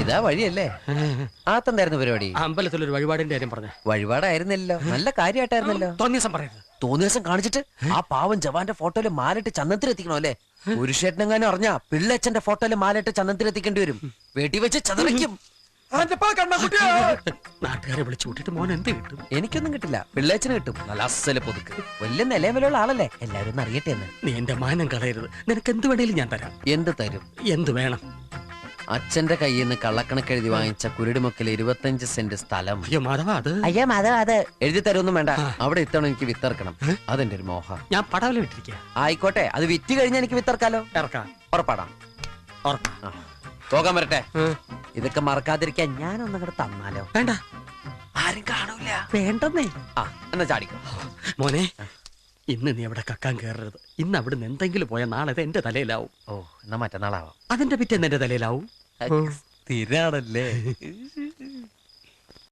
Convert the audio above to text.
ഇതാ വഴിയല്ലേ? ആത്തെന്തായിരുന്നു പരിപാടി? അമ്പലത്തിലൊരു വഴിപാടിന്റെ കാര്യം പറഞ്ഞു. വഴിപാടായിരുന്നല്ലോ, നല്ല കാര്യമായിട്ടായിരുന്നല്ലോ. തോന്നിയ ദിവസം പറയരുത്. തോന്നിയ ദിവസം കാണിച്ചിട്ട് ആ പാവം ജവാന്റെ ഫോട്ടോയില് മാലിട്ട് ചന്ദനത്തിലെത്തിക്കണോ അല്ലേ? പുരുഷേട്ടനെങ്ങാനും അറിഞ്ഞാ പിള്ളേച്ചന്റെ ഫോട്ടോയില് മാലിട്ട് ചന്ദനത്തിലെത്തിക്കേണ്ടി വരും. വീട്ടിൽ വെച്ച് ചതറിക്കും. നാട്ടുകാരെ വിളിച്ചു കൂട്ടിട്ട് മോൻ എന്ത് കിട്ടും? എനിക്കൊന്നും കിട്ടില്ല, പിള്ളേച്ചന് കിട്ടും. നല്ല അസല് പൊതുക്ക്, വലിയ നിലവിലുള്ള ആളല്ലേ, എല്ലാരും ഒന്ന് അറിയട്ടെ എന്ന്. നീ എന്റെ മാനം കളയരുത്. നിനക്ക് എന്ത് വേണേലും ഞാൻ തരാം. എന്ത് തരും? എന്ത് വേണം? അച്ഛന്റെ കയ്യിൽ നിന്ന് കള്ളക്കണക്കെഴുതി വാങ്ങിച്ച കുരുടിമുക്കിൽ 25 സെന്റ് സ്ഥലം. അയ്യോ മാധവ, അത് എഴുതി തരുമൊന്നും വേണ്ട. അവിടെ ഇത്തവണ എനിക്ക് വിത്തിറക്കണം. അതെന്റെ ഒരു മോഹം. ഞാൻ പടവല ഇട്ടിരിക്കുക. ആയിക്കോട്ടെ, അത് വിറ്റ് കഴിഞ്ഞാൽ എനിക്ക് വിത്തിറക്കാലോ. ഇറക്കാം. ഉറപ്പാടാം. പോകാൻ വരട്ടെ. ഇതൊക്കെ മറക്കാതിരിക്കാൻ ഞാനൊന്നും കൂടെ തന്നാലോ? വേണ്ട, ആരും കാണൂല. വേണ്ടെന്നേ. എന്നാ ചാടിക്കോ മോനെ. ഇന്ന് നീ അവിടെ കക്കാൻ കയറരുത്. ഇന്ന് അവിടുന്ന് എന്തെങ്കിലും പോയാൽ നാളെ അത് എന്റെ തലയിലാവും. എന്നാ മറ്റന്നാളാവാം. അതിന്റെ പിറ്റേന്ന് എന്റെ തലയിലാവും. സ്ഥിരാണല്ലേ?